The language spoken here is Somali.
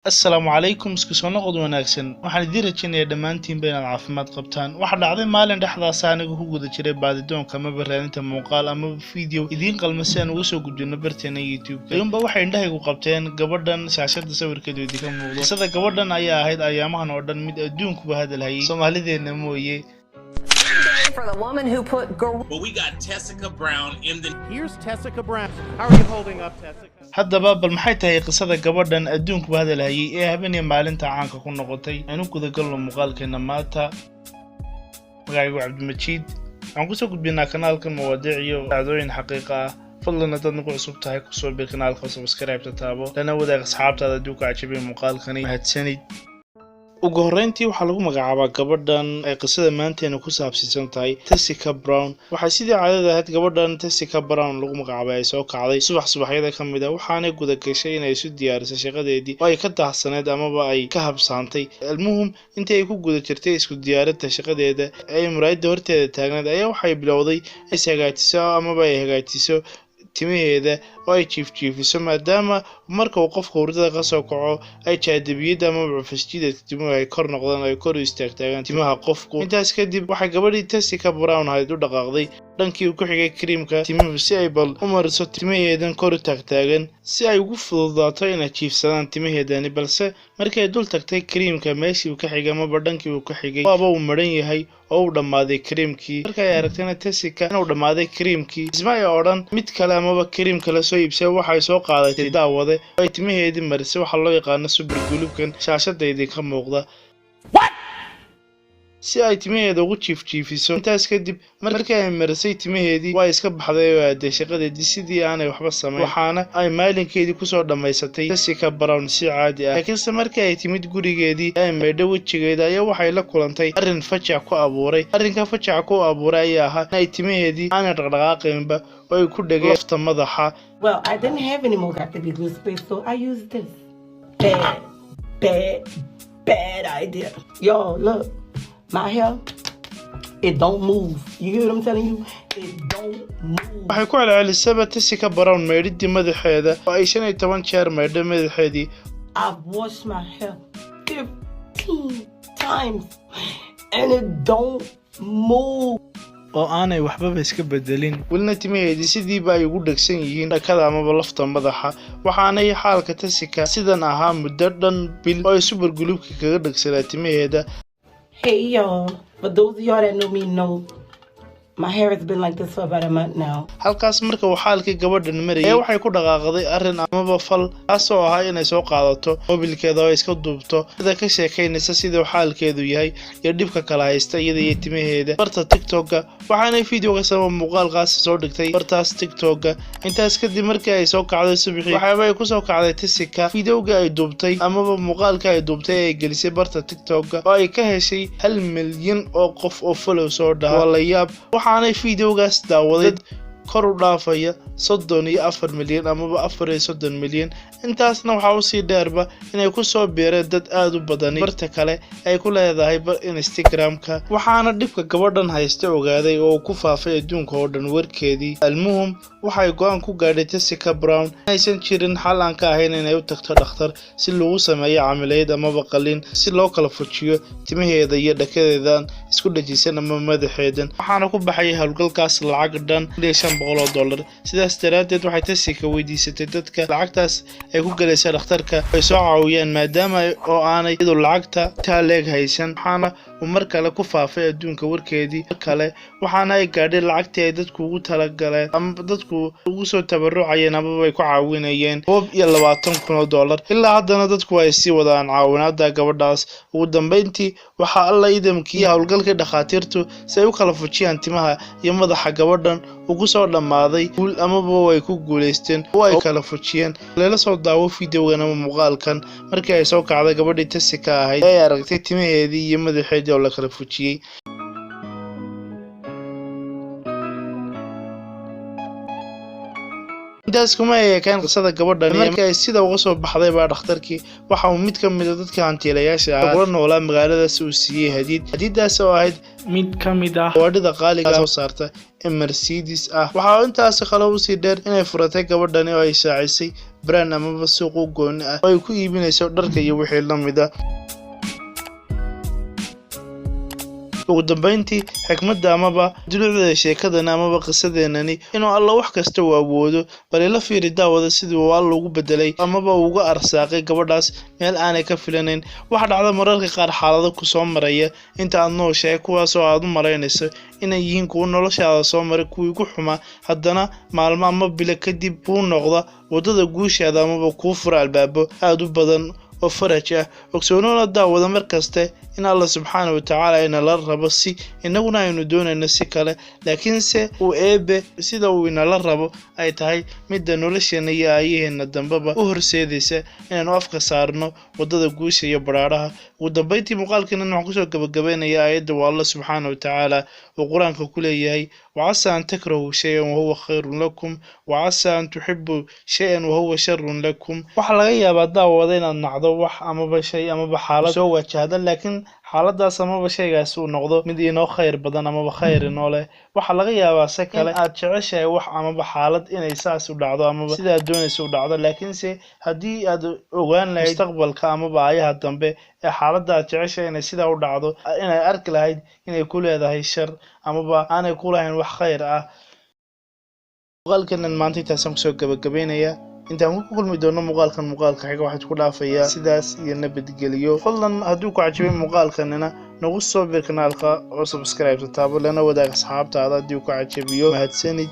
السلام عليكم isku soo noqod wanaagsan waxaan idin rajaynayaa dhammaantiin inaad caafimaad qabtaan waxa dhacday maalin dhexdaas anigu ku guda jiray baadidoonka ama barnaamijka muuqaal ama video idin qalma si aan uga soo gudbino barteena YouTube ayuunba waxay indhahaygu qabteen gabadhan shaashada sawirkeedu idinka muuqdo sida gabadhan ayaa ahayd ayaamahan oo dhan mid adduunkuba hadal hayay Soomaalideena mooyee for the woman who put But we got Tessica Brown in the Here's Tessica Brown. How are you holding up, Tessica? haddaba bal maxay tahay qisada gabadhan adduunkuba hadal hayay ee habeenii maalinta caanka ku noqotay aanu guda galno muuqaalkeena maanta magacaygu Cabdimajiid aan ku soo gudbinaa kanaalka mawaadiic iyo dhacdooyin xaqiiqo ah fadlan haddaad nagu cusub tahay ku soo bir kanaalka subscribe taabo lana wadaag asxaabtaada haddii ku cajabay muuqaalkani mahadsanid ugu horreyntii waxaa lagu magacaabaa gabadhan ay qisada maanteena ku saabsiisan tahay Tessica Brown waxay sidii caadada ahayd gabadhan Tessica Brown lagu magacaabay ay soo kacday subaxyada ka mid ah waxaana guda gashay inay isu diyaarisay shaqadeedii oo ay ka daahsaneed amaba ay ka habsaantay almuhim intii ay ku guda jirtay isku diyaarinta shaqadeeda ay muraayada horteeda taagneed ayaa waxay bilowday is hagaajiso amaba ay hagaajiso timaheeda oo ay jiifjiifiso maadaama marka uu qofka hurdada ka soo kaco ay jaadabiyada ama cufisjiidka timuhu ay kor noqdaan ay kor u istaagtaagaan timaha qofku intaas kadib waxay gabadhii Tessica Brown ahayd u dhaqaaqday dhankii uu ku xigay creamka timuhu si ay bal u mariso timaheedan kor u taagtaagan si ay ugu fududaato inay jiifsadaan timaheedani balse markay dul tagtay creamka meeshii uu ka xigay ama dhankii uu ka xigay waaba uu maran yahay oo uu dhamaaday creamkii markay aragtayna Tessica inuu dhamaaday creamkii isma ay odhan mid kale amaba cream kale soo iibsay waxay soo qaadatay daawade ay timaheedii marisay waxa loo yaqaan super glue-kan shaashada idinka muuqda si ay timaheeda ugu jiifjiifiso intaas kadib markii ay marisay timaheedii way iska baxday oo aaday shaqadeedii sidii aanay waxba samayn waxaana ay maalinkeedii kusoo dhamaysatay Tessica Brown si caadi ah laakiinse markii ay timid gurigeedii ay meedho wejigeeda ayaa waxay la kulantay arrin fajac ku abuuray arrinka fajac ku abuuray ayaa ahaa in ay timaheedii aanay dhaqdhaqaaqaynba oo ay ku dhageen lafta madaxa Well, I didn't have any more Dr. Big Blue space, so I used this. Bad idea. Yo, look, my hair, it don't move. You hear what I'm telling you? It don't move. waxay ku celcelisaba Tessica Brown meedhidii madaxeeda oo ay 15 jeer meedho madaxeedii I've washed my hair 15 times and it don't move. oo aanay waxba iska bedelin walna timaheedii sidiiba ay ugu dhagsan yihiin dhakada amaba lafta madaxa waxaanay xaalka Tessica sidan ahaa muddo dhan bil oo ay super glue-ka kaga dhagsanaa timaheeda Hey y'all, for those of y'all that know me know my hair has been like this for about a month now. halkaas marka uu xaalkii gabadhan marayay waxay ku dhaqaaqday arrin amaba fal taasoo ahaa inay soo qaadato mobilkeeda oo iska duubto sida ka sheekaynaysa siduu xaalkeedu yahay iyo dhibka kala haysta iyada iyo timaheeda barta TikTok-ga waxaanay videoga sabab muuqaalkaas soo dhigtay bartaas TikTok-ga intaas kadib markii ay soo kacday subaxii waxay ku soo kacday Tessica videoga ay duubtay amaba muuqaalka ay duubtay ay gelisay barta TikTok-ga oo ay ka heshay 1 milyan oo qof oo follow soo dhaha wala yaab waxaanay videogaas daawaday kor u dhaafaya 34 milyan amaba 34 milyan intaasna waxa uu sii dheerba inay ku soo beereen dad aad u badan barta kale ay ku leedahay Instagram-ka waxaana dhibka gabadhan haysta ogaaday oo ku faafay adduunka oo dhan warkeedii almuhim waxay go'aan ku gaadhay Tessica Brown aysan jirin xal aan ka ahayn inay u tagto dhakhtar si lagu sameeyo camilayad amaba qalin si loo kala fujiyo timaheeda iyo dhakadeedan isku dhajisan ama madaxeedan waxaana ku baxay hawlgalkaas lacag dhan $500 sidaas daraadeed waxay Tessica weydiisatay dadka lacagtaas ay ku galaysa dhakhtarka ay soo caawiyaan maadaama oo aanay iyadu lacagta taaleeg haysan waxaana mar kale ku faafay adduunka warkeedii kale waxaana ay gaadhay lacagtii ay dadku ugu talagaleen ama dadku ugu soo tabarucayeen ama ay ku caawinayeen $20,000 ilaa haddana dadku ay sii wadaan caawinaada gabadhaas ugu dambeyntii waxa alla idamkii hawlgalka dhakhaatiirtu si ay u kala fujiyaan timaha iyo madaxa gabadhan ugu soo dhamaaday guul amaba way ku guuleysteen oo ay kala fujiyeen leela soo daawo videogan ama muuqaalkan markii ay soo kacday gabadhii Tessica ahayd ay aragtay timaheedii iyo madaxeedii oo la kala fujiyay intaas kuma eekeen qisada gabadhan markii ay sida uga soo baxday baa dhakhtarkii waxa uu mid ka mid ah dadka hantiilayaasha ah oo noolaa magaaladaas uu siiyay hadiidaas oo ahayd mid ka mid ah wadada qaaliga soo saarta Mercedes ah waxa intaas kale uu sii dheer inay furatay gabadhani oo ay shaacisay brand ama suuq u gooni ah oo ay ku iibinayso dharka iyo wixii la mid ah ugu dambeyntii xikmadda amaba dulucda sheekadan amaba qisadeenani inuu alla wax kasta uu awoodo bal la fiiri daawada sidii uu alla ugu bedelay amaba uga arsaaqay gabadhaas meel aanay ka filanayn waxa dhacda mararka qaar xaalado ku soo maraya inta aad nooshahay kuwaas oo aad u maleynayso inay yihiin kuwa noloshaada soo maray kuwii ugu xumaa haddana maalmo ama bilo kadib uu noqda wadada guushaada amaba kuu fura albaabo aad u badan oo faraj ah ogsoonoona daawada markaste in Allah subhanahu wa ta'ala ina la rabo si inaguna aynu doonayno si kale laakiinse uu eebe sida uu ina la rabo ay tahay midda nolosheena iyo ayaheena dambaba u horseedaysa inaynu afka saarno wadada guusha iyo baraaraha ugu dambeyntii muuqaalkan waxaan kusoo gabagabeynaya aayadda waa Allah subhanahu wa ta'ala oo quraanka ku leeyahay وعسى أن تكرهوا شيئا وهو خير لكم وعسى أن تحبوا شيئا وهو شر لكم waxa laga yaabaa daawada inaad nacdo wax amaba shay amaba xaalad soo wajahda laakiin xaaladaas amaba shaygaas uu noqdo mid inoo khayr badan amaba khayr inoo leh waxa laga yaabaa se kale aad jeceshahay wax amaba xaalad inay saas u dhacdo amaba sida aad doonayso u dhacdo laakiinse haddii aad ogaan lahayd mustaqbalka amaba ayaha dambe ee xaaladda aad jeceshahay inay sida u dhacdo inay arki lahayd inay ku leedahay shar amaba aanay ku lahayn wax khayr ah muuqaalkan maanta intaasaan kusoo gabagabeynaya intaan ku kulmi doono muuqaalka xiga waxaad ku dhaafayaa sidaas iyo nabadgeliyo fadlan hadduu ku cajabay muuqaalkanina nagu soo bir kanaalka oo subscribe taabo lana wadaag asxaabtaada haddii uu ku cajabiyo mahadsanid